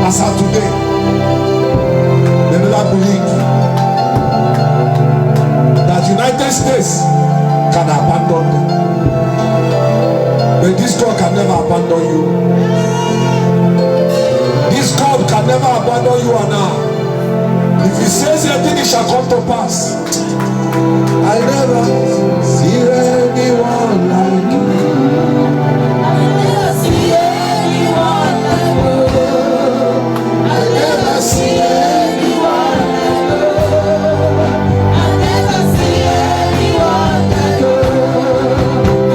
As of today, they never believe that United States can abandon them. But this God can never abandon you. This God can never abandon you and I. If he says anything, it shall come to pass. I never see anyone like you. I never see anyone like you. I never see anyone like you. I never see anyone like you.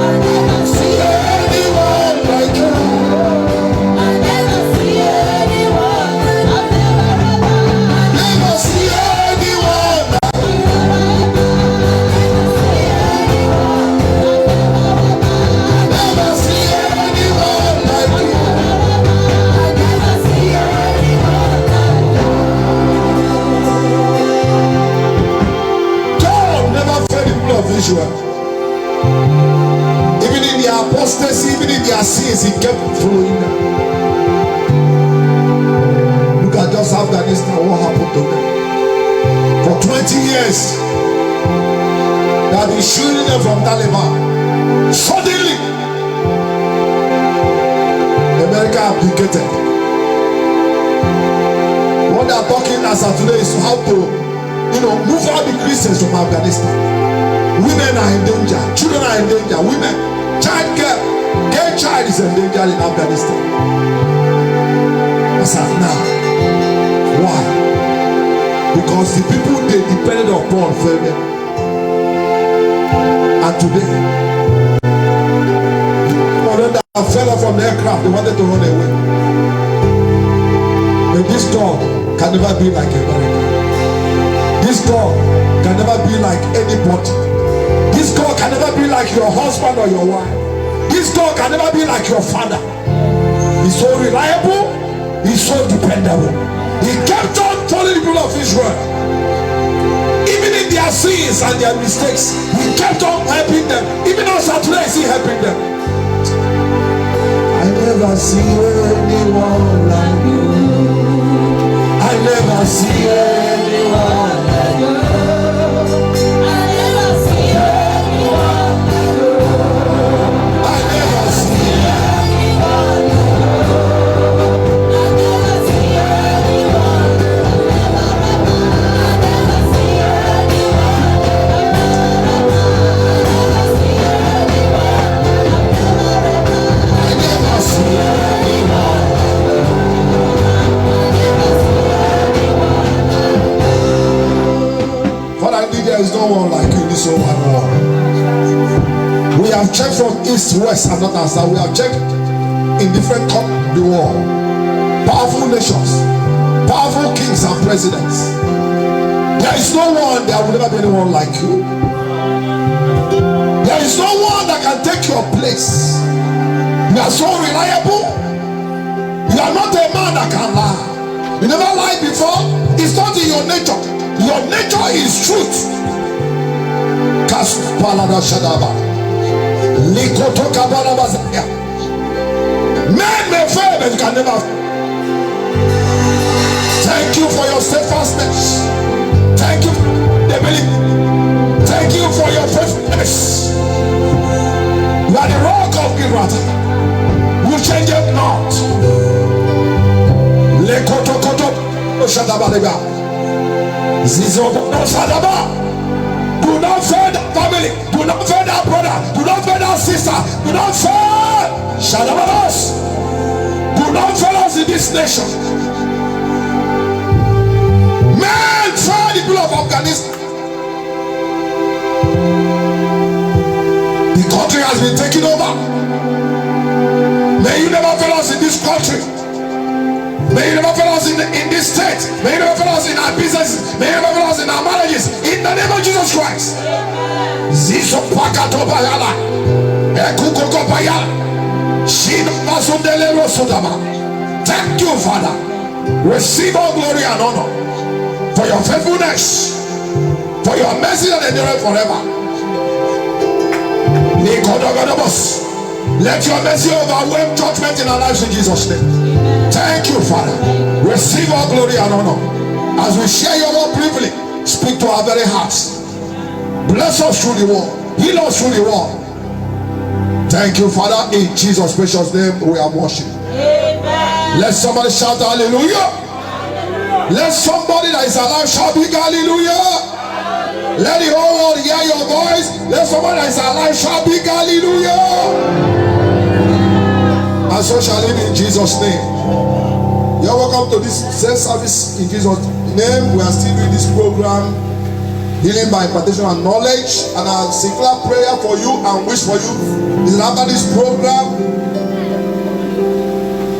I never see anyone like you. I never see anyone like you. I never see anyone like you. Israel. Even in their apostasy, even in their sins, he kept following them. Look at just Afghanistan, what happened to them? For 20 years, they have been shooting them from Taliban. Suddenly, America abdicated. What they are talking as of today is how to, move out the Christians from Afghanistan. Women are in danger, children are in danger, women, child care, gay child is endangered in Afghanistan. As of now, why? Because the people they depended upon failed them. And today, when they fell off from the aircraft, they wanted to run away. But this God can never be like America. This God can never be like anybody. This God can never be like your husband or your wife. This God can never be like your father. He's so reliable. He's so dependable. He kept on following the people of Israel. Even in their sins and their mistakes, he kept on helping them. Even also today, is he helping them? I never see anyone like you. I never see anyone like you. There is no one like you in this whole wide world. We have checked from east, west, and north and south. We have checked in different countries of the world. Powerful nations, powerful kings and presidents. There is no one, there will never be anyone like you. There is no one that can take your place. You are so reliable. You are not a man that can lie. You never lied before. It's not in your nature. Your nature is truth. Men may fail, but you can never fail. Thank you for your steadfastness. Thank you for the ability. Thank you for your faithfulness. You are the rock of Gibraltar. You change it not. Do not fail that family. Do not fail that brother. Do not fail that sister. Do not fail. Shadabaros. Do not fail us in this nation. Men fail the people of Afghanistan. The country has been taken over. May you never fail us in this country. May you never fail us in this state. May you never fail us in our businesses. May you never fail us in our marriages. In the name of Jesus Christ. Thank you, Father. Receive all glory and honor for your faithfulness, for your mercy that endureth forever. Let your mercy overwhelm judgment in our lives in Jesus' name. Thank you, Father. Receive all glory and honor. As we share your word briefly, speak to our very hearts. Bless us through the word. Heal us through the word. Thank you, Father. In Jesus' precious name, we are worshiping. Let somebody shout hallelujah. Let somebody that is alive shout big hallelujah. Let the whole world hear your voice. Let somebody that is alive shout big hallelujah. And so shall it be in Jesus' name. You're welcome to this service in Jesus' name. We are still doing this program, Healing by Impartation and Knowledge. And our singular prayer for you and wish for you is that after this program,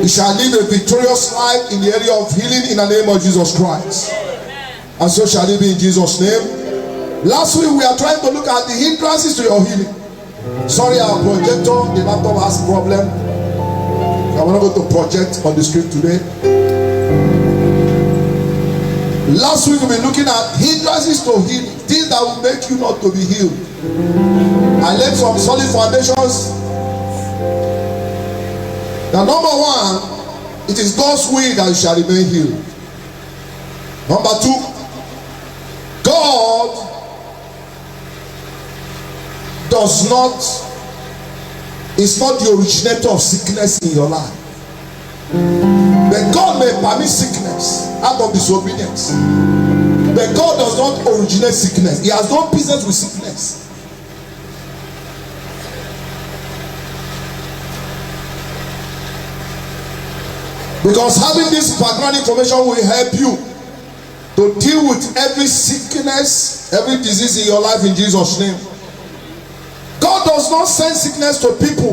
you shall live a victorious life in the area of healing in the name of Jesus Christ. And so shall it be in Jesus' name. Last week we are trying to look at the hindrances to your healing. Sorry, our projector, the laptop has a problem. I'm not going to project on the screen today. Last week we've been looking at hindrances to healing, things that will make you not to be healed. I laid some solid foundations. Now, number one, it is God's will that you shall remain healed. Number two, God is not the originator of sickness in your life. But God may permit sickness out of disobedience. But God does not originate sickness. He has no business with sickness. Because having this background information will help you to deal with every sickness, every disease in your life in Jesus' name. God does not send sickness to people.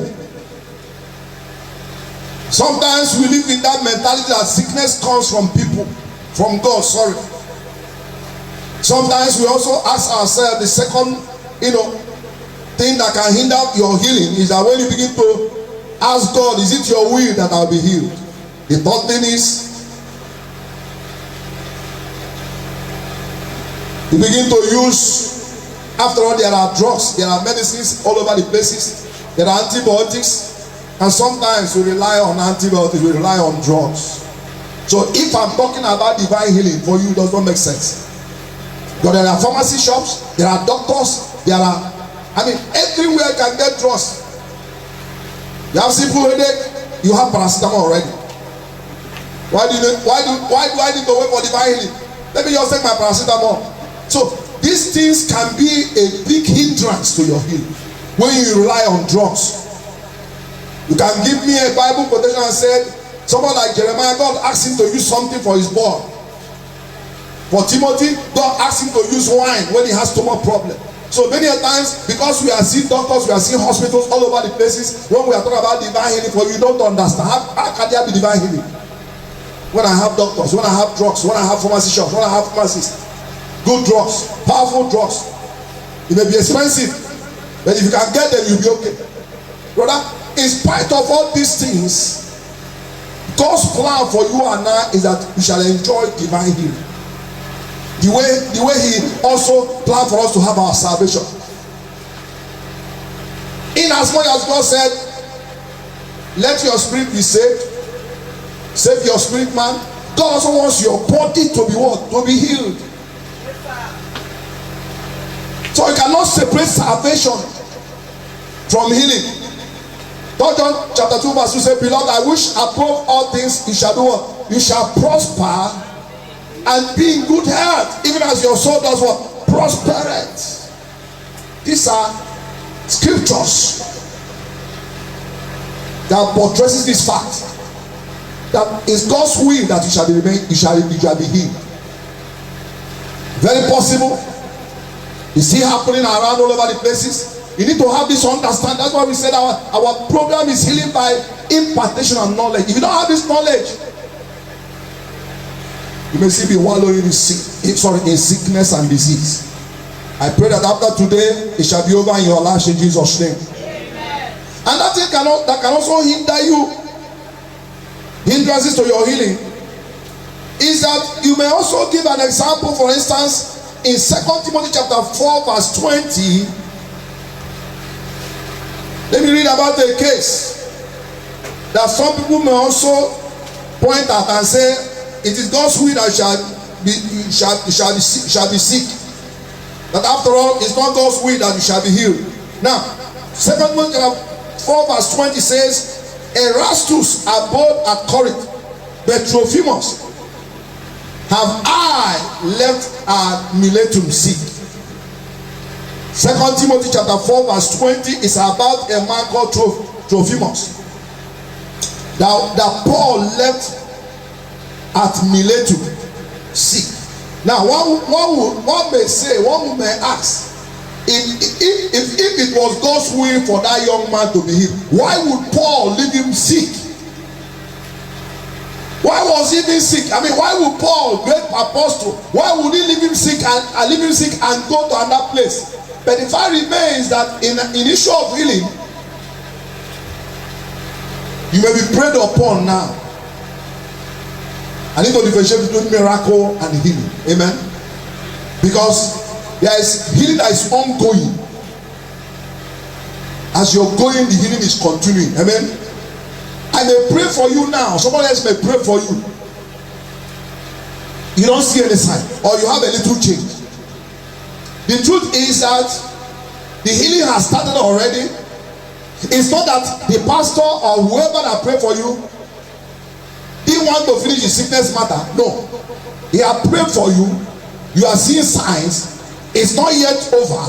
Sometimes we live in that mentality that sickness comes from people, from God, sorry. Sometimes we also ask ourselves the second, thing that can hinder your healing is that when you begin to ask God, is it your will that I'll be healed? The third thing is, you begin to use, after all, there are drugs, there are medicines all over the places, there are antibiotics, and sometimes we rely on antibiotics, we rely on drugs. So if I'm talking about divine healing for you, it does not make sense. Because there are pharmacy shops, there are doctors, everywhere you can get drugs. You have simple headache, you have paracetamol already. Why do I need to wait for divine healing? Let me just take my paracetamol. So these things can be a big hindrance to your healing when you rely on drugs. You can give me a Bible quotation and say, someone like Jeremiah, God asked him to use something for his boy. For Timothy, God asked him to use wine when he has stomach problem. So many times, because we are seeing doctors, we are seeing hospitals all over the places, when we are talking about divine healing, for you don't understand. How can there be divine healing? When I have doctors, when I have drugs, when I have pharmacy shops, when I have pharmacists, good drugs, powerful drugs. It may be expensive, but if you can get them, you'll be okay. Brother, in spite of all these things, God's plan for you and I is that we shall enjoy divine healing. The way He also planned for us to have our salvation. In as much as God said, let your spirit be saved, save your spirit, man. God also wants your body to be what? To be healed. So you cannot separate salvation from healing. John chapter 2 verse 2 says, beloved, I wish above all things you shall do what? You shall prosper and be in good health, even as your soul does what? Prospereth. These are scriptures that buttresses this fact that it's God's will that you shall be healed. Very possible. It's still happening around all over the places. You need to have this understanding. That's why we said our program is healing by impartation and knowledge. If you don't have this knowledge, you may still be wallowing in sickness and disease. I pray that after today, it shall be over in your life in Jesus' name. Amen. And that thing can also hinder you. Hindrances to your healing is that you may also give an example. For instance, in 2 Timothy chapter 4 verse 20, Let me read about a case that some people may also point at and say, it is God's will that shall be sick. That after all, it's not God's will that you shall be healed. Now, 2 Timothy 4 verse 20 says, Erastus abode at Corinth, but Trophimus have I left at Miletum sick. 2 Timothy chapter 4 verse 20 is about a man called Trophimus that Paul left at Miletum sick. Now one may say, one may ask, if it was God's will for that young man to be healed, why would Paul leave him sick? Why was he being sick? I mean, why would Paul, great apostle, why would he leave him sick and go to another place? But the fact remains that in issue of healing, you may be prayed upon now. I need to differentiate between miracle and healing. Amen. Because there is healing that is ongoing. As you're going, the healing is continuing. Amen. I may pray for you now. Somebody else may pray for you. You don't see any sign, or you have a little change. The truth is that the healing has started already. It's not that the pastor or whoever that prayed for you didn't want to finish the sickness matter. No. He has prayed for you. You are seeing signs. It's not yet over.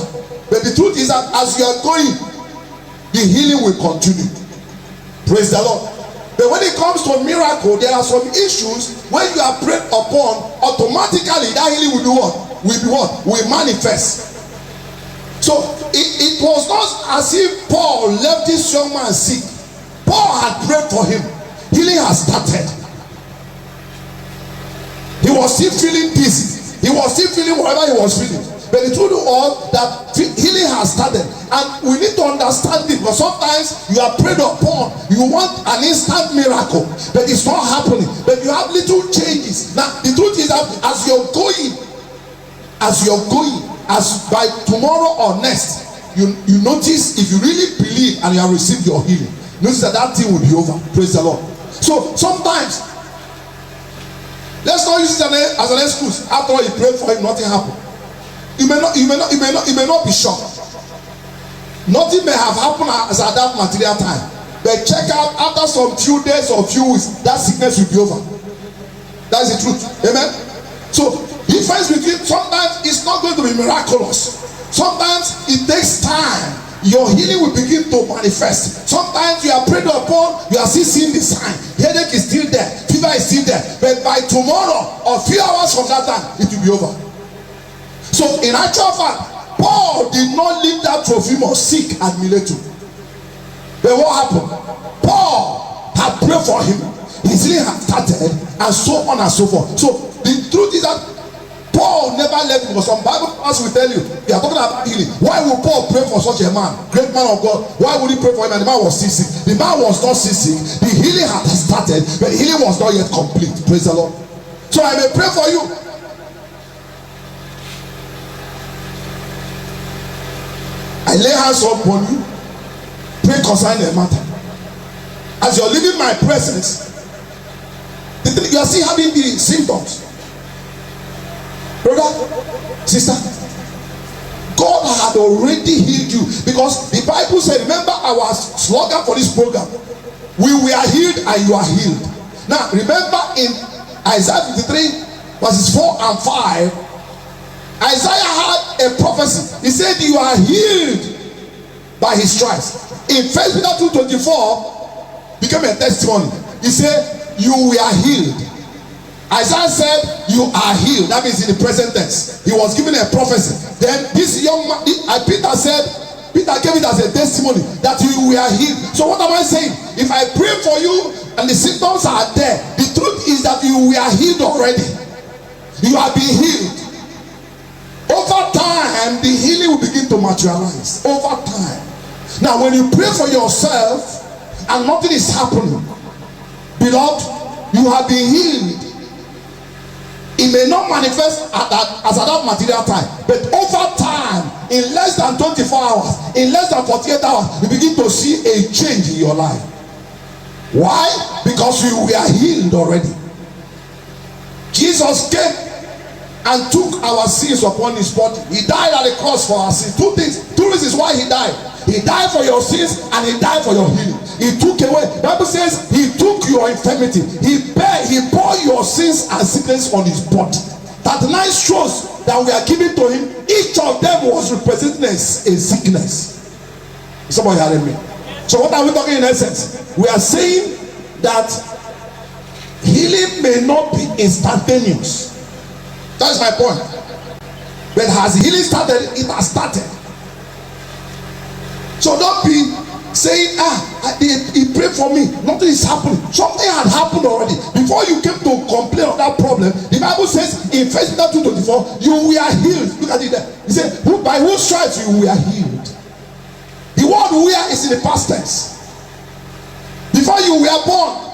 But the truth is that as you are going, the healing will continue. Praise the Lord. But when it comes to a miracle, there are some issues when you are prayed upon, automatically that healing will do what? Will be what? Will manifest. So it was not as if Paul left this young man sick. Paul had prayed for him. Healing has started. He was still feeling dizzy. He was still feeling whatever he was feeling. But the truth was that healing has started. And we need to understand it. Because sometimes you are prayed upon. You want an instant miracle. But it's not happening. But you have little changes. Now the truth is that as by tomorrow or next, you notice, if you really believe and you have received your healing, notice that thing will be over. Praise the Lord. So sometimes, let's not use it as an excuse. After all, you prayed for him, nothing happened. You may not be shocked. Nothing may have happened as at that material time. But check out, after some few days or few weeks, that sickness will be over. That's the truth. Amen. So difference between, sometimes it's not going to be miraculous. Sometimes it takes time. Your healing will begin to manifest. Sometimes you are prayed upon, you are still seeing the sign. Headache is still there, fever is still there. But by tomorrow or few hours from that time, it will be over. So in actual fact, Paul did not leave that Trophimus sick at Miletum. But what happened? Paul had prayed for him. His healing had started, and so on and so forth. So the truth is that Paul never left him. Because some Bible verse will tell you, they are talking about healing. Why would Paul pray for such a man, great man of God? Why would he pray for him? And the man was still sick. The man was not still sick. The healing had started, but the healing was not yet complete. Praise the Lord. So I may pray for you. I lay hands upon you, pray concerning the matter. As you're leaving my presence, you are still having the symptoms. Brother, sister, God had already healed you. Because the Bible said, remember our slogan for this program, we were healed and you are healed. Now remember in Isaiah 53 verses 4 and 5, Isaiah had a prophecy. He said you are healed by his stripes. In 1 Peter 2:24 became a testimony. He said you were healed. Isaiah said you are healed. That means in the present tense. He was given a prophecy. Then this young man, Peter gave it as a testimony that you were healed. So what am I saying? If I pray for you and the symptoms are there, the truth is that you were healed already. You are being healed. Over time, the healing will begin to materialize. Over time. Now, when you pray for yourself and nothing is happening, beloved, you have been healed. It may not manifest as at that material time, but over time, in less than 24 hours, in less than 48 hours, you begin to see a change in your life. Why? Because we were healed already. Jesus came and took our sins upon his body. He died at the cross for our sins. Two reasons why he died. He died for your sins and he died for your healing. He took away. The Bible says he took your infirmity. He bore your sins and sickness on his body. 39 strokes that we are giving to him, each of them was representing a sickness. Somebody hearing me? So what are we talking in essence? We are saying that healing may not be instantaneous. That's my point. But has healing started? It has started. So don't be saying, he prayed for me, nothing is happening. Something had happened already. Before you came to complain of that problem, the Bible says in 1 Peter 2:24, you were healed. Look at it there. He said, by whose stripes you were healed. The word "were" is in the past tense. Before you were born,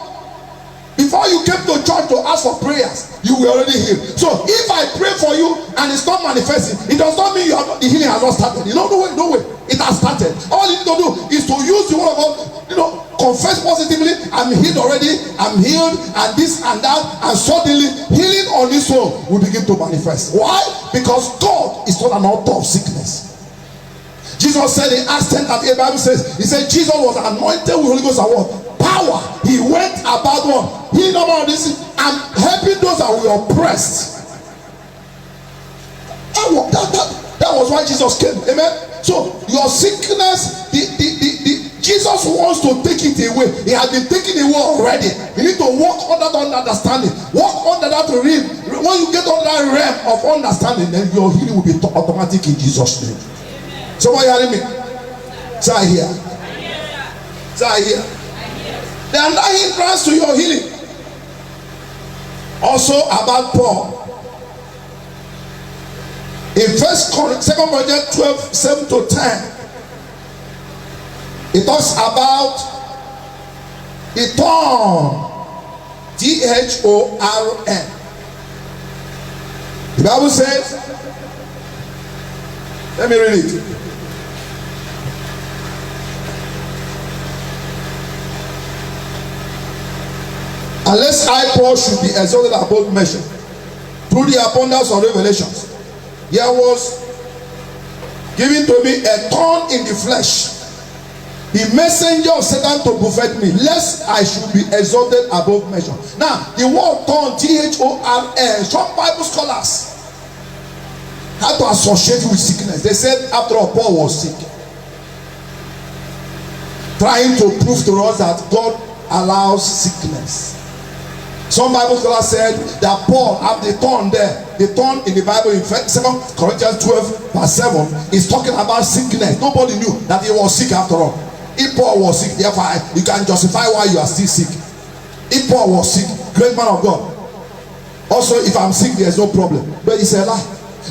before you came to church to ask for prayers, you were already healed. So if I pray for you and it's not manifesting, it does not mean the healing has not started. You know, no way. It has started. All you need to do is to use the word of God, confess positively, I'm healed already, I'm healed, and this and that, and suddenly healing on this one will begin to manifest. Why? Because God is not an author of sickness. Jesus said in Acts 10 that the Bible says, he said Jesus was anointed with Holy Ghost and what? Power. He went about one healing about this and helping those that were oppressed. That was why Jesus came. Amen. So your sickness, Jesus wants to take it away. He has been taken away already. You need to walk under that understanding. Walk under that realm. When you get under that realm of understanding, then your healing will be automatic in Jesus' name. Somebody hearing me? Say I hear. Say I hear. The another hindrance to your healing. Also about Paul. In 2 Corinthians 12:7-10, it talks about the thorn. Thorn. The Bible says, let me read it. Unless I, Paul, should be exalted above measure through the abundance of revelations, there was given to me a thorn in the flesh, the messenger of Satan to buffet me, lest I should be exalted above measure. Now, the word thorn, Thorn, some Bible scholars had to associate it with sickness. They said, after all, Paul was sick, trying to prove to us that God allows sickness. Some Bible scholars said that Paul had the thorn there. The thorn in the Bible in 2 Corinthians 12:7 is talking about sickness. Nobody knew that he was sick after all. If Paul was sick, therefore you can justify why you are still sick. If Paul was sick, great man of God. Also, if I'm sick, there's no problem. But it's a lie.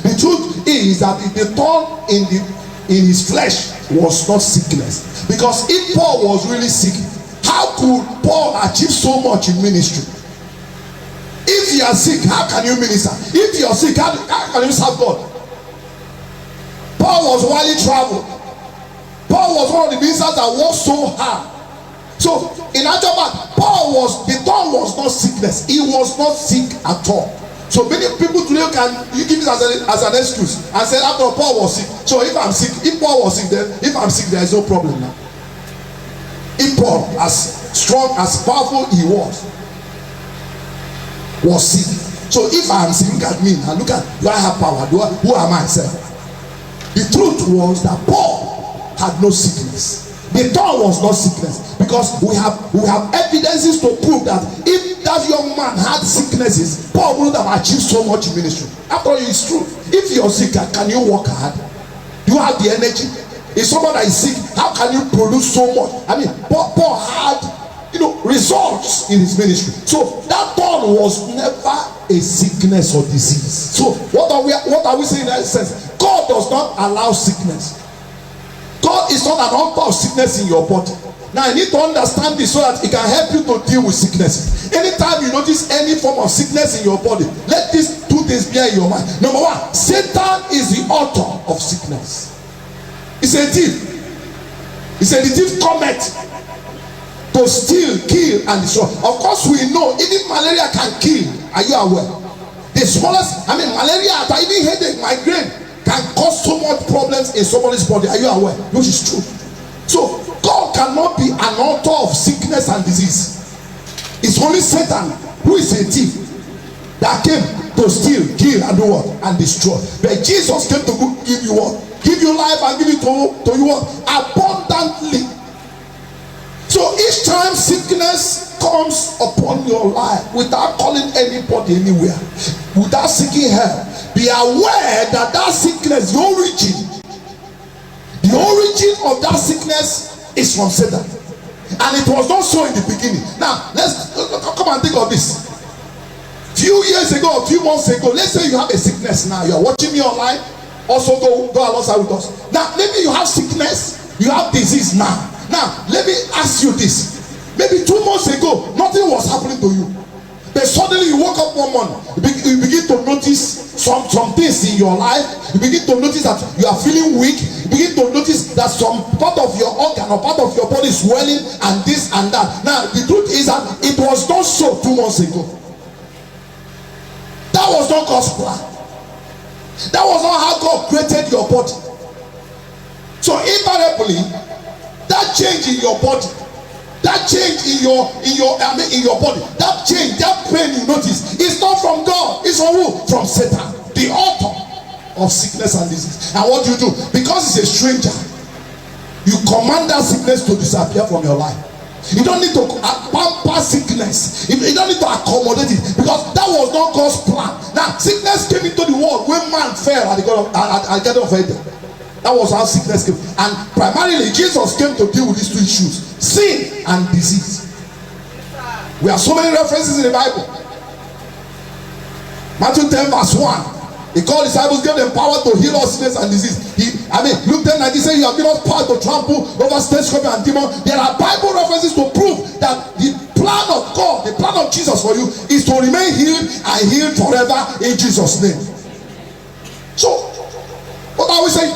The truth is that the thorn in his flesh was not sickness. Because if Paul was really sick, how could Paul achieve so much in ministry? If you are sick, how can you minister? If you are sick, how can you serve God? Paul was widely traveled. Paul was one of the ministers that worked so hard. So in actual fact, the thorn was not sickness. He was not sick at all. So many people today you give it as an excuse and say, after all, Paul was sick. So if I'm sick, if Paul was sick, then if I'm sick, there is no problem now. If Paul, as strong, as powerful he was sick. So if I am sick, look at me now. Look at, do I have power? Who am I, sir? The truth was that Paul had no sickness. The thorn was not sickness, because we have evidences to prove that if that young man had sicknesses, Paul would have achieved so much in ministry. After all, it's true. If you're sick, can you work hard? Do you have the energy? If someone that is sick, how can you produce so much? I mean, Paul had results in his ministry. So that thorn was never a sickness or disease. So what are we saying in that sense? God does not allow sickness. God is not an author of sickness in your body. Now you need to understand this so that it can help you to deal with sicknesses. Anytime you notice any form of sickness in your body, let these two things be in your mind. Number one, Satan is the author of sickness. It's a thief. He said the thief cometh to steal, kill, and destroy. Of course, we know even malaria can kill. Are you aware? The smallest, malaria, even headache, migraine can cause so much problems in somebody's body. Are you aware? Which is true. So God cannot be an author of sickness and disease. It's only Satan, who is a thief, that came to steal, kill, and do what? And destroy. But Jesus came to give you what? Give you life and give it to you what? Abundantly. So each time sickness comes upon your life, without calling anybody anywhere, without seeking help, be aware that that sickness, the origin of that sickness is from Satan. And it was not so in the beginning. Now, let's come and think of this. Few years ago, a few months ago, let's say you have a sickness now. You are watching me online. Also go alongside with us. Now, maybe you have sickness, you have disease now. Now, let me ask you this. Maybe 2 months ago, nothing was happening to you. But suddenly you woke up one morning, you begin to notice some things in your life. You begin to notice that you are feeling weak. You begin to notice that some part of your organ or part of your body is swelling and this and that. Now, the truth is that it was not so 2 months ago. That was not God's plan. That was not how God created your body. So invariably, that change in your body, that change in your body, that change, that pain you notice, is not from God. It's from who? From Satan, the author of sickness and disease. And what do you do? Because it's a stranger, you command that sickness to disappear from your life. You don't need to pamper sickness. You don't need to accommodate it, because that was not God's plan. Now, sickness came into the world when man fell at the Garden of Eden. That was how sickness came. And primarily, Jesus came to deal with these two issues: sin and disease. We have so many references in the Bible. Matthew 10 verse 1. He called disciples, gave them power to heal all sickness and disease. Luke 10:19 says, you have given us power to trample over snakes, scorpions, and demons. There are Bible references to prove that the plan of God, the plan of Jesus for you, is to remain healed and healed forever in Jesus' name. So, what are we saying?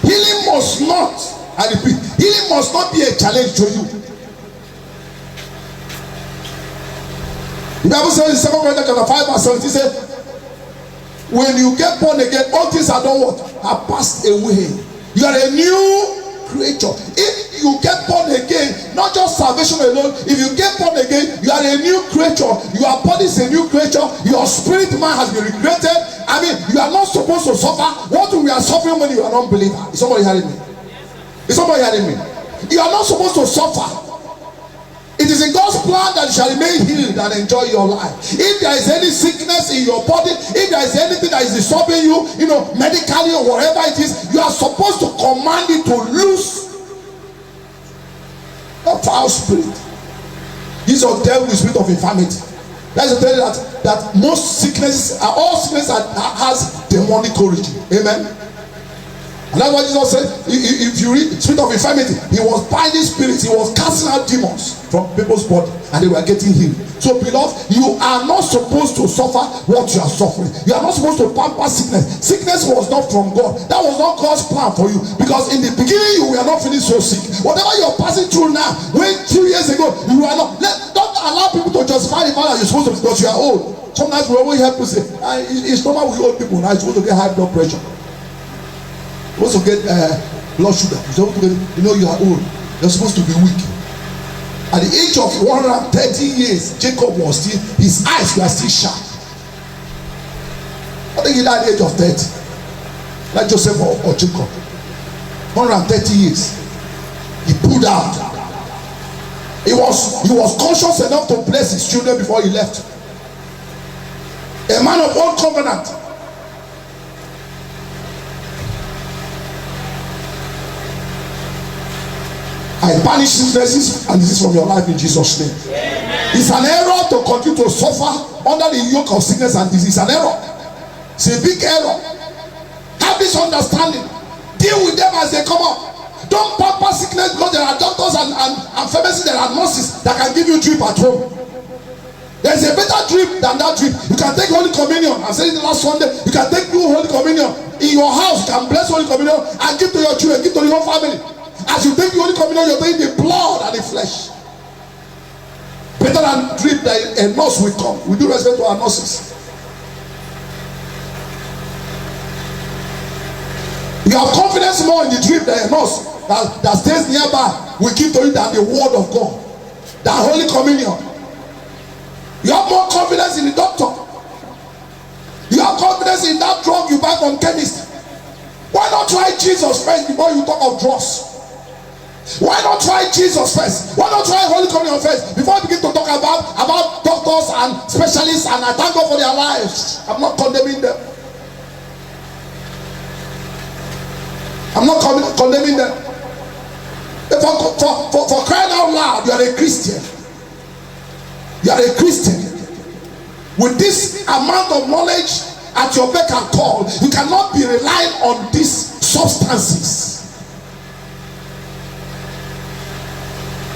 Healing must not, I repeat, healing must not be a challenge to you. The Bible says in 2 Corinthians chapter 5 verse 17, says, when you get born again, all things are done what? Have passed away. You are a new creature. If you get born again, not just salvation alone, if you get born again, you are a new creature. Your body is a new creature. Your spirit man has been recreated. You are not supposed to suffer what we are suffering when you are not believer. Is somebody hearing me? Is somebody hearing me? You are not supposed to suffer. It is in God's plan that you shall remain healed and enjoy your life. If there is any sickness in your body, if there is anything that is disturbing you, medically or whatever it is, you are supposed to command it to loose a foul spirit. This will deal with the spirit of infirmity. That's to tell you that most sicknesses, all sickness has demonic origin. Amen. And that's what Jesus said. If you read spirit of infirmity, he was binding spirits, he was casting out demons from people's body, and they were getting healed. So beloved, you are not supposed to suffer what you are suffering. You are not supposed to pamper sickness. Sickness was not from God. That was not God's plan for you, because in the beginning you were not feeling so sick. Whatever you're passing through now, when 2 years ago you were not. Don't allow people to justify the fact that you're supposed to, because you are old. Sometimes we always hear people say, it's normal with old people now. You're supposed to get high blood pressure. You're supposed to get blood sugar. You're supposed to get, you are old. You're supposed to be weak. At the age of 130 years, Jacob was still, his eyes were still sharp. I think he died at the age of 30. Like Joseph or Jacob. 130 years. He pulled out. He was conscious enough to bless his children before he left. A man of old covenant. I banish sicknesses and disease from your life in Jesus' name. Amen. It's an error to continue to suffer under the yoke of sickness and disease. It's an error. It's a big error. Have this understanding. Deal with them as they come up. Don't pamper sickness, because there are doctors and pharmacists, there are nurses that can give you drip at home. There's a better drip than that drip. You can take Holy Communion. I said it last Sunday. You can take Holy Communion in your house can bless Holy Communion and give to your children, give to the whole family. As you take the Holy Communion, you're taking the blood and the flesh. Better than drip that a nurse will come. We do respect to our nurses. You have confidence more in the drip than a nurse that stays nearby will give to you than the word of God, than Holy Communion. You have more confidence in the doctor. You have confidence in that drug you buy from chemist. Why not try Jesus first before you talk of drugs? Why not try Jesus first? Why not try Holy Communion first before you begin to talk about doctors and specialists? And I thank God for their lives. I'm not condemning them. I'm not condemning them. For crying out loud, you are a Christian. You are a Christian. With this amount of knowledge at your beck and call, you cannot be relying on these substances.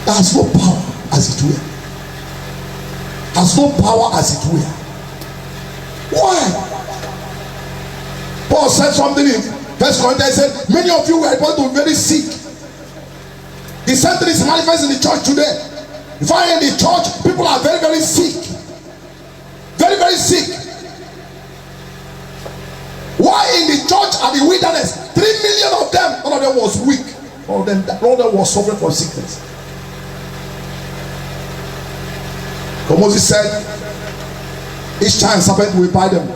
That has no power as it were. Has no power as it were. Why? Paul said something in 1 Corinthians. He said, many of you were able to be very sick. The same thing is manifest in the church today. You find in the church, people are very, very sick. Very, very sick. Why in the church and the wilderness, 3 million of them, none of them was weak. None of them was suffering from sickness. But Moses said, each time serpent will bite them.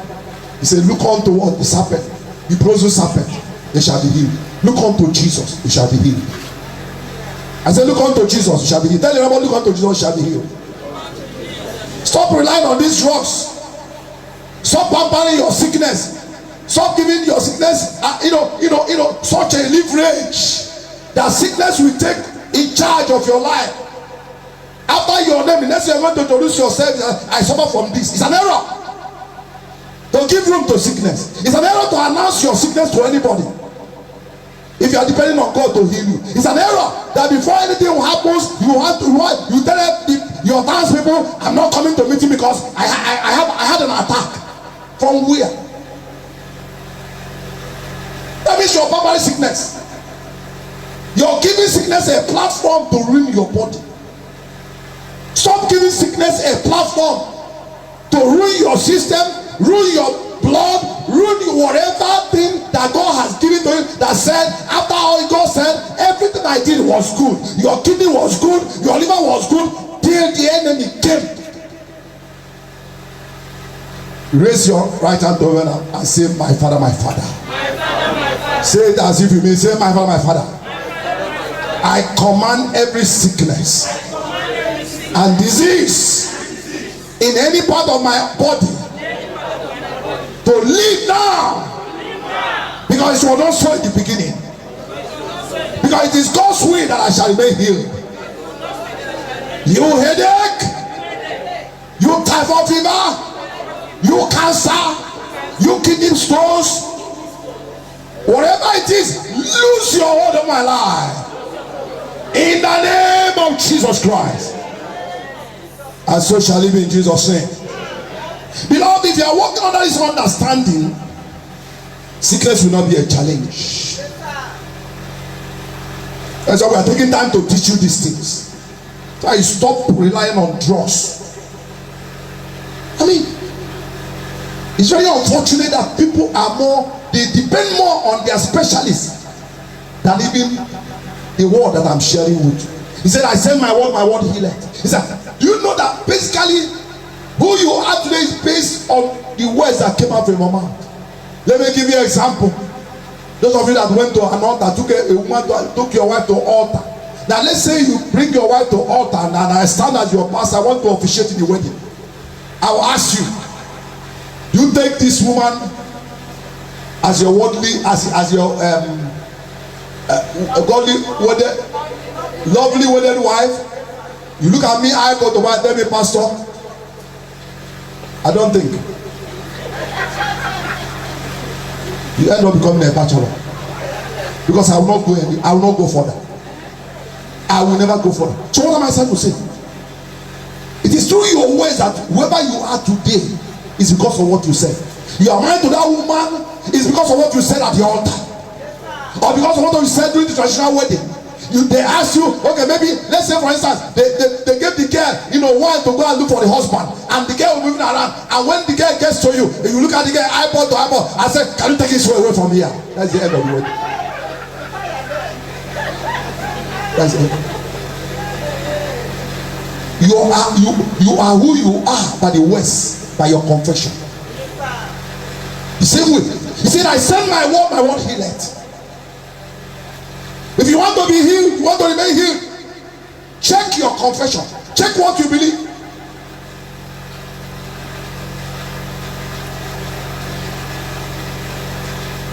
He said, look unto what? The serpent. The poisonous serpent, they shall be healed. Look unto Jesus, they shall be healed. I said, look unto Jesus, you shall be healed. Tell your neighbor, look unto Jesus, you shall be healed. Stop relying on these drugs. Stop pampering your sickness. Stop giving your sickness, such a leverage that sickness will take in charge of your life. After your name, the next thing you're going to introduce yourself, I suffer from this. It's an error. Don't give room to sickness. It's an error to announce your sickness to anybody. If you are depending on God to heal you, it's an error that before anything happens, you tell your townspeople, I'm not coming to meeting because I had an attack. From where? That means your primary sickness. You're giving sickness a platform to ruin your body. Stop giving sickness a platform to ruin your system, ruin your blood, ruin whatever thing that God has given to you. That said, after all God said, everything I did was good. Your kidney was good, your liver was good, till the enemy came. Raise your right hand to heaven and say, my Father, my Father. My Father, my Father. Say it as if you mean, say, my Father, my Father. I command every sickness and disease in any part of my body to leave now, because it was not so in the beginning, because it is God's will that I shall remain healed. You headache, you typhoid fever, you cancer, you kidney stones, whatever it is, lose your hold of my life in the name of Jesus Christ. And so shall it be in Jesus' name. Beloved, if you are walking under this understanding, sickness will not be a challenge. And so we are taking time to teach you these things, so you stop relying on drugs. I mean, it's very unfortunate that people they depend more on their specialists than even the word that I'm sharing with you. He said, I send my word healeth. He said, do you know that basically who you are today is based on the words that came out from your mouth? Let me give you an example. Those of you that went to an altar, took your wife to altar. Now let's say you bring your wife to altar and I stand as your pastor, I want to officiate in the wedding. I will ask you, you take this woman as your worldly, as your godly, lovely wedded wife. You look at me, I go to wife, tell me, pastor, I don't think. You end up becoming a bachelor, because I will not go further. I will never go further. So what am I saying to say? It is through your words that whoever you are today is because of what you said. You are married to that woman It's because of what you said at the altar, or because of what you said during the traditional wedding. They ask you, okay, maybe let's say for instance, they gave the girl, wine to go and look for the husband, and the girl will moving around, and when the girl gets to you, you look at the girl eyeball to eyeball, and say, can you take this away from here? That's the end of the wedding. That's it. You are who you are by the words, by your confession. The same way, he said, I send my word healeth. If you want to be healed, you want to remain healed, check your confession. Check what you believe.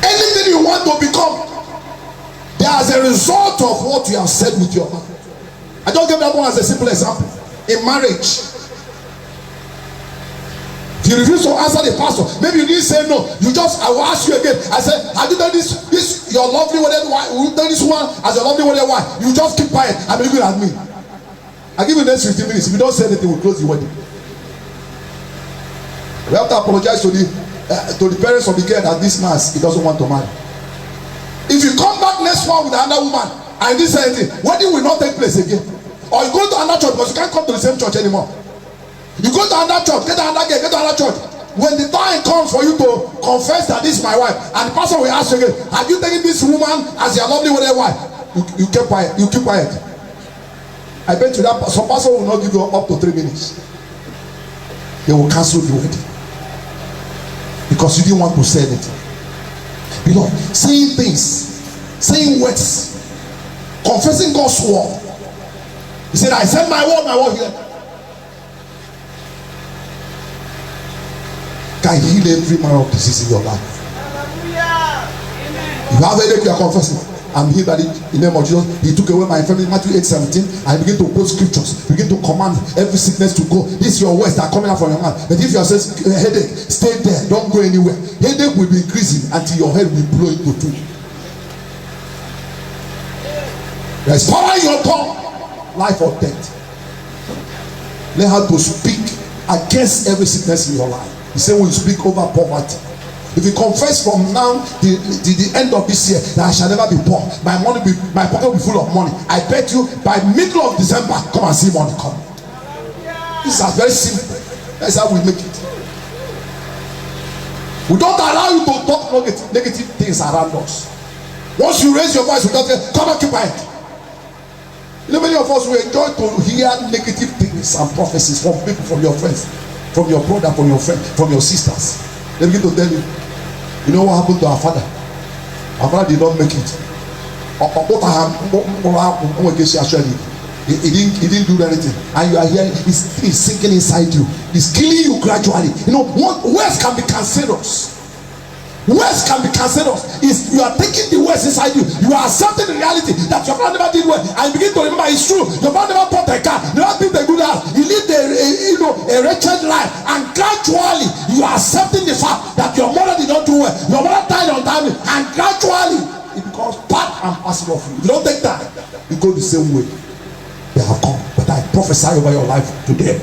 Anything you want to become, there is a result of what you have said with your mouth. I just gave that one as a simple example. In marriage, if you refuse to answer the pastor, maybe you didn't say no. I will ask you again. I said, have you done this your lovely wedded wife? Will you done this one as a lovely wedded wife? You just keep quiet and be looking at me. I'll give you the next 15 minutes. If you don't say anything, we'll close the wedding. We have to apologize to the parents of the girl that this man, he doesn't want to marry. If you come back next one with another woman and you didn't say anything, wedding will not take place again. Or you go to another church because you can't come to the same church anymore. You go to another church, get to another girl, get to another church. When the time comes for you to confess that this is my wife, and the pastor will ask you again, have you taken this woman as your lovely wedded wife? You keep quiet. You keep quiet. I bet you that some pastor will not give you up to 3 minutes. They will cancel the wedding because you didn't want to say anything. Saying things, saying words, confessing God's word. He said, I send my word here. Can heal every manner of disease in your life. You have a headache, you are confessing. I'm healed by the name of Jesus. He took away my infirmity. Matthew 8:17. I begin to quote scriptures. Begin to command every sickness to go. This is your words that are coming out from your mouth. But if you are saying headache, stay there. Don't go anywhere. Headache will be increasing until your head will blow into two. There is power in your tongue, life or death. Learn how to speak against every sickness in your life. He said, when you speak over poverty, if you confess from now to the end of this year that I shall never be poor, my pocket will be full of money, I bet you by middle of December, come and see money come. This is very simple. That's how we make it. We don't allow you to talk negative things around us. Once you raise your voice, we don't say, come and keep quiet. Many of us will enjoy to hear negative things and prophecies from people, from your friends, from your brother, from your friend, from your sisters. They begin to tell you, you know what happened to our father? Our father did not make it. He didn't do anything. And you are hearing it's sinking inside you. It's killing you gradually. Words can be cancerous. Words can be cancerous. Is you are taking the words inside you. You are accepting the reality that your father never did well, and you begin to remember it's true. Your father never bought a car, never built a good house. You lived a wretched life, and gradually you are accepting the fact that your mother did not do well. Your mother died on time, and gradually it becomes part and parcel of you. If you don't take that, you go the same way. They have come, but I prophesy over your life today.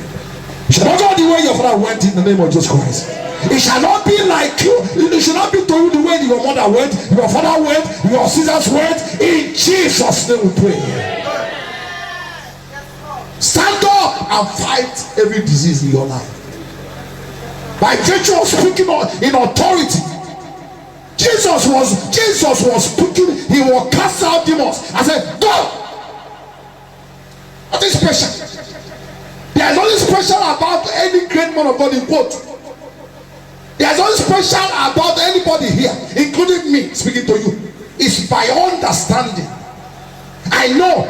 You shall not go the way your father went in the name of Jesus Christ. It shall not be like you. It should not be to you the way your mother went, your father went, your sisters went. In Jesus' name we pray. Stand up and fight every disease in your life. By virtue of speaking in authority. Jesus was speaking. He will cast out demons. I said, go. Nothing special. There is nothing special about any great man of God in quote. There is nothing special about anybody here, including me speaking to you. It's by understanding. I know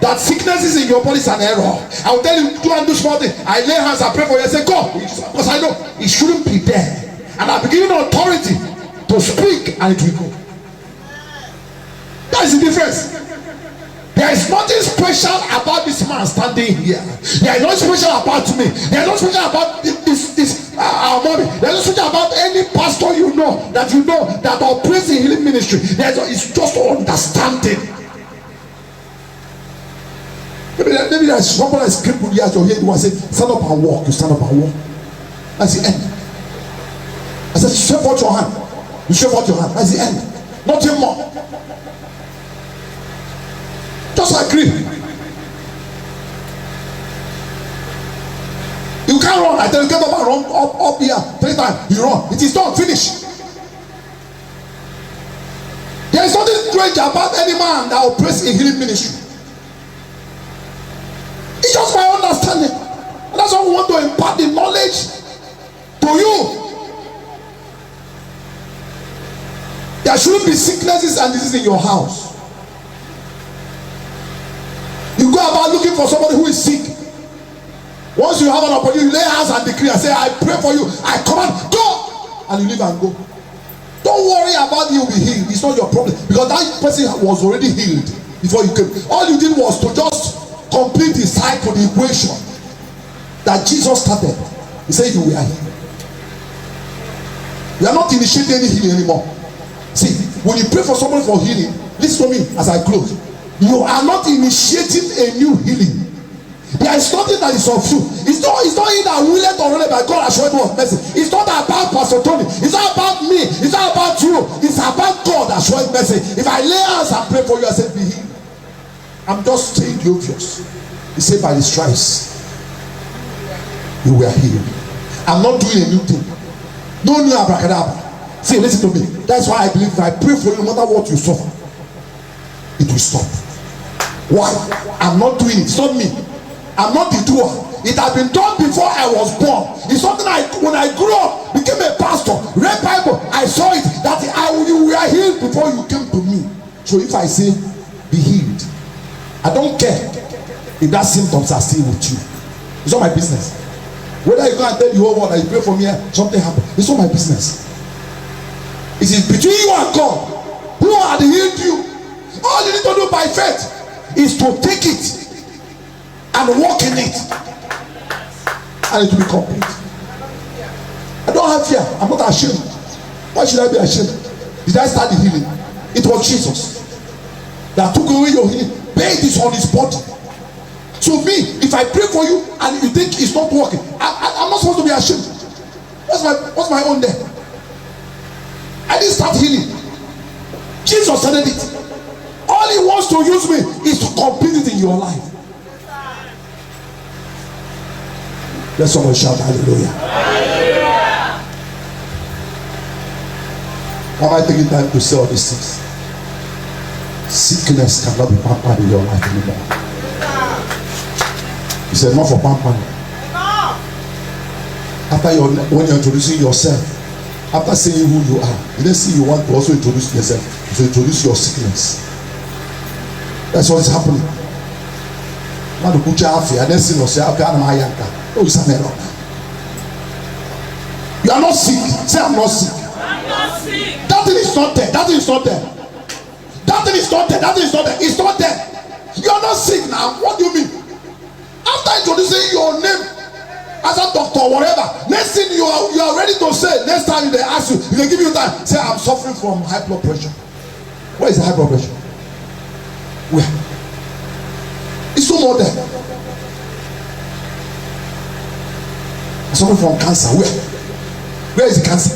that sickness is in your body is an error. I will tell you, go and do small thing. I lay hands, I pray for you, I say, go. Because I know it shouldn't be there. And I begin authority to speak and it will go. That is the difference. There is nothing special about this man standing here. There is nothing special about me. There is nothing special about this our mommy. There is nothing special about any pastor that operates in healing ministry. It's just understanding. Maybe there's somebody that's crippled here. You hear you say, stand up and walk. You stand up and walk. That's the end. I said, stretch out your hand. You shake out your hand. That's the end. Nothing more. Just agree. You can't run. I tell you, get up and run up here 3 times. You run. It is done. Finish. There is nothing strange about any man that operates in healing ministry. It's just my understanding. And that's why we want to impart the knowledge to you. There shouldn't be sicknesses and diseases in your house. You go about looking for somebody who is sick. Once you have an opportunity, you lay hands and decree and say, I pray for you, I command, go! And you leave and go. Don't worry about you will be healed. It's not your problem. Because that person was already healed before you came. All you did was to just complete the cycle, the equation that Jesus started. He said you were healed. You are not initiating any healing anymore. See, when you pray for someone for healing, listen to me as I close. You are not initiating a new healing. There is nothing that is of you. It's not in that willed or really by God has shown you mercy. It's not about Pastor Tony. It's not about me. It's not about you. It's about God that showed mercy. If I lay hands and pray for you, I say be healed. I'm just saying the obvious. He said by the stripes you were healed. I'm not doing a new thing. No new abracadabra. See, listen to me. That's why I believe if I pray for you, no matter what you suffer, it will stop. Why? I'm not doing it. It's not me. I'm not the doer. It had been done before I was born. It's something when I grew up, became a pastor, read Bible, I saw it that you were healed before you came to me. So if I say be healed, I don't care if that symptoms are still with you. It's not my business. Whether you go and tell the whole world that you pray for me, something happened. It's not my business. It is between you and God. Who had healed you? All you need to do by faith is to take it and walk in it, and it will be complete. I don't have fear. I'm not ashamed. Why should I be ashamed? Did I start the healing? It was Jesus that took away your healing. Paid is on his body. So me, if I pray for you and you think it's not working, I'm not supposed to be ashamed. What's my own there? I didn't start healing. Jesus started it. All he wants to use me is to complete it in your life. Let someone shout hallelujah. Hallelujah. Why am I taking time to say all these things? Sickness cannot be pampered in your life anymore. He said, not for pampering. When you're introducing yourself, after saying who you are, you then see you want to also introduce yourself, to introduce your sickness. That's what is happening. Man, you put your and then see yourself, oh, it's an error. You are not sick. Say, I'm not sick. I'm not sick. That thing is not there. That thing is not there. That thing is not there. That thing is not there. It's not there. You are not sick now. What do you mean? After introducing your name as a doctor or whatever, next thing you are ready to say, next time they ask you, if they give you time, say, I'm suffering from high blood pressure. Where is the high blood pressure? Where? It's no more there. I'm suffering from cancer. Where is the cancer?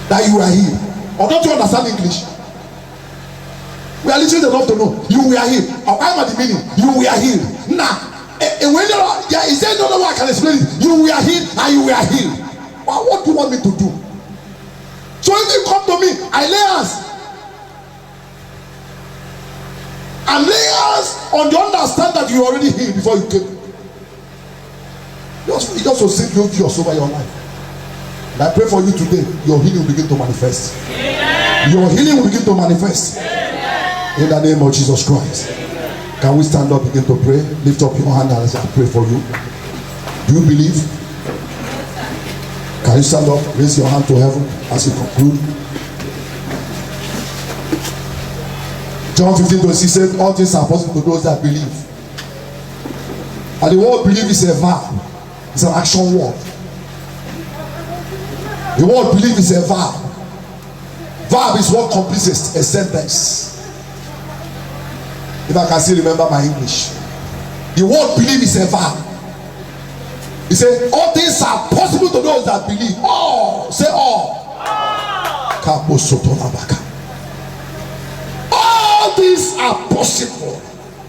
That you are healed. Or don't you understand English? We are literally enough to know you were healed. Or I'm at the meaning, you were healed. Now, when is there no way I can explain it? You were healed and you were healed. Well, what do you want me to do? So if you come to me, I lay hands. And lay hands on the understand that you already healed before you came. It just will save you over your life. And I pray for you today, your healing will begin to manifest. Amen. Your healing will begin to manifest. Amen. In the name of Jesus Christ. Amen. Can we stand up, begin to pray? Lift up your hand as I pray for you. Do you believe? Can you stand up? Raise your hand to heaven as you conclude. John 15:26 says, all things are possible to those that believe. And the word believe is a verb. It's an action word. The word believe is a verb. Verb is what completes a sentence. If I can still remember my English. The word believe is a verb. He said, all things are possible to those that believe. All. Say all. All these are possible.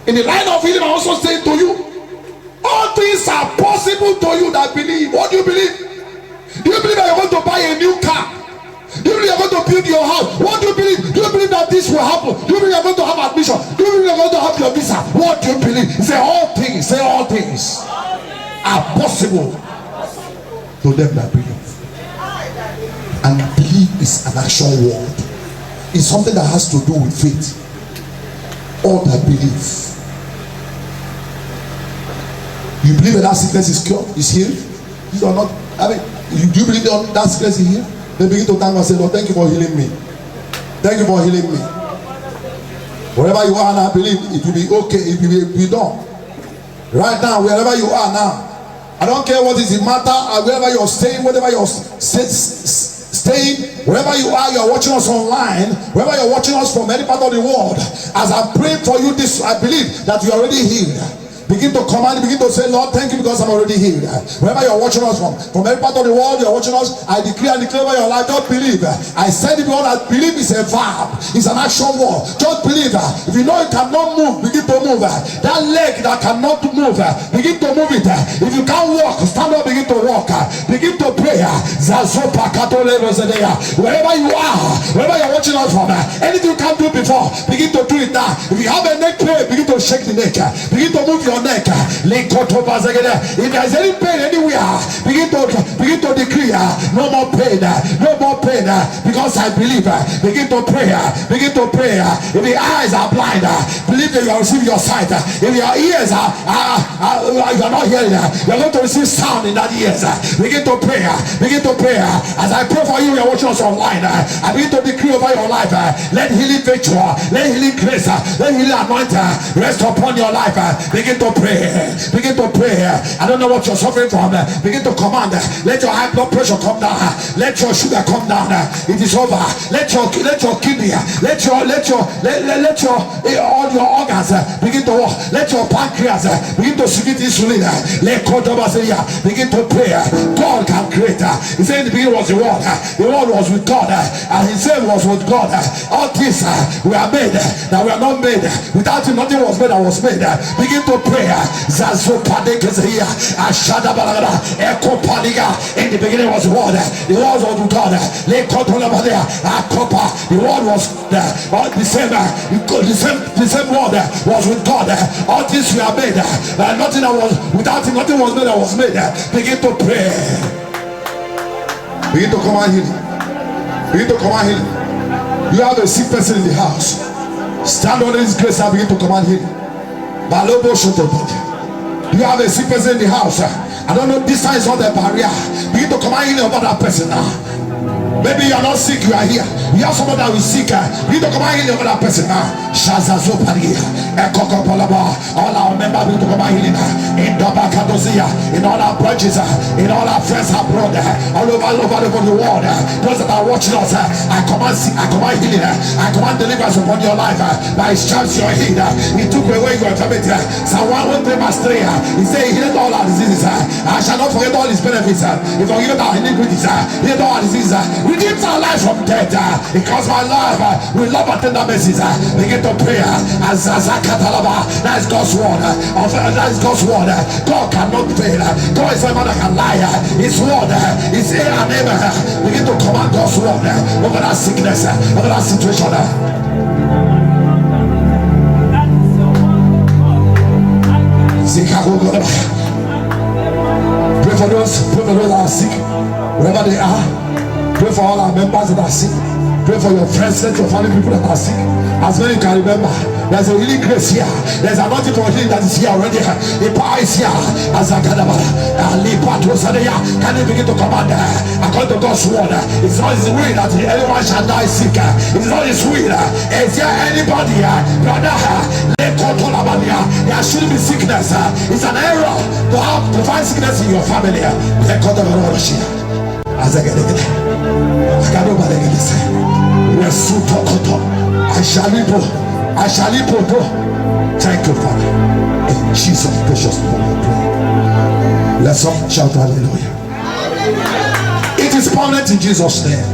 In the line of healing, I also say to you, all things are possible to you that believe. What do you believe? Do you believe that you're going to buy a new car? Do you believe you're going to build your house? What do you believe? Do you believe that this will happen? Do you believe you're going to have admission? Do you believe you're going to have your visa? What do you believe? Say all things. Say all things are possible to them that believe. And believe is an action word. It's something that has to do with faith. All that believe. You believe that sickness is cured, is healed? You are not. I mean, do you believe that sickness is healed? They begin to thank and say, Lord, thank you for healing me. Thank you for healing me. Wherever you are now, believe it will be okay. It will be done. Right now, wherever you are now, I don't care what is the matter, wherever you're staying, whatever you're staying, wherever you are watching us online, wherever you're watching us from any part of the world, as I pray for you this, I believe that you're already healed. Begin to command, begin to say, Lord, thank you because I'm already healed. Wherever you're watching us from every part of the world you're watching us, I declare and declare over your life, don't believe. I said if you want to believe is a verb, it's an action word. Just believe. If you know you cannot move, begin to move. That leg that cannot move, begin to move it. If you can't walk, stand up, begin to walk. Begin to pray. Wherever you are, wherever you're watching us from, anything you can't do before, begin to do it now. If you have a neck pain, begin to shake the neck. Begin to move your neck. If there's any pain anywhere, begin to decree no more pain, no more pain, because I believe. Begin to pray. Begin to pray. If the eyes are blind, believe that you are receiving your sight. If your ears are you are not hearing, you're going to receive sound in that ears. Begin to pray. Begin to pray. As I pray for you, you're watching us online. I begin to decree over your life. Let healing virtue, let healing grace, let healing anointing rest upon your life. Begin to pray. Begin to pray. I don't know what you're suffering from. Begin to command. Let your high blood pressure come down. Let your sugar come down. It is over. Let your kidney, let your all your organs begin to work. Let your pancreas begin to secrete insulin. Begin to pray. God can create. He said in the beginning was the word. The word was with God, and his name was with God. All things we are made that we are not made. Without him, nothing was made that was made. Begin to pray. In the beginning was the word. The word was with God. The word was the same word was with God. All things we are made. Nothing that was without him, nothing was made that was made. Begin to pray. Begin to command healing. Begin to command healing. You have a sick person in the house. Stand under his grace and begin to command healing. You have a sick person in the house. I don't know, this time is not a barrier. Begin to command healing over that person now. Maybe you are not sick, you are here. You have someone that is sick. Begin to command healing over that person now. All our members begin to command healing in Dobakadozia, in all our branches, in all our friends abroad, all over the world. Those that are watching us, I command healing. I command deliverance upon your life. By his stripes you are healed. He took away your infirmity. Psalm 113 verse 3. He said he healed all our diseases. I shall not forget all his benefits. He forgiven our iniquities. He healed all our diseases. Redeems our life from death. Because my life will love and tender mercies. Begin to pray. As Zakatalaba. That is God's word. That is God's word. God cannot fail. God is a man that can lie. His word is here and ever. Begin to command God's word over that sickness, over that situation. Pray for those that are sick, wherever they are. Pray for all our members that are sick. Pray for your friends, let your family people that are sick. As many you can remember, there's a healing grace here. There's a anointing for healing that is here already. The power is here. As a can you begin to command according to God's word? It's not his will that anyone shall die sick. It's not his will. Is there anybody, brother? There shouldn't be sickness. It's an error to find sickness in your family. As I get it, I shall live. Thank you, Father. In Jesus' precious name we pray. Let's all shout hallelujah. It is permanent in Jesus' name.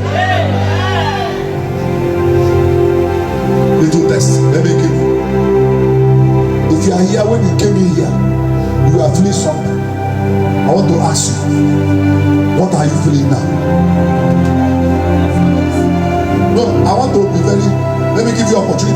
Little test. Let me give you. If you are here when you came in here, you are feeling something. I want to ask you, what are you feeling now? No, I want to be very. Let me give you opportunity.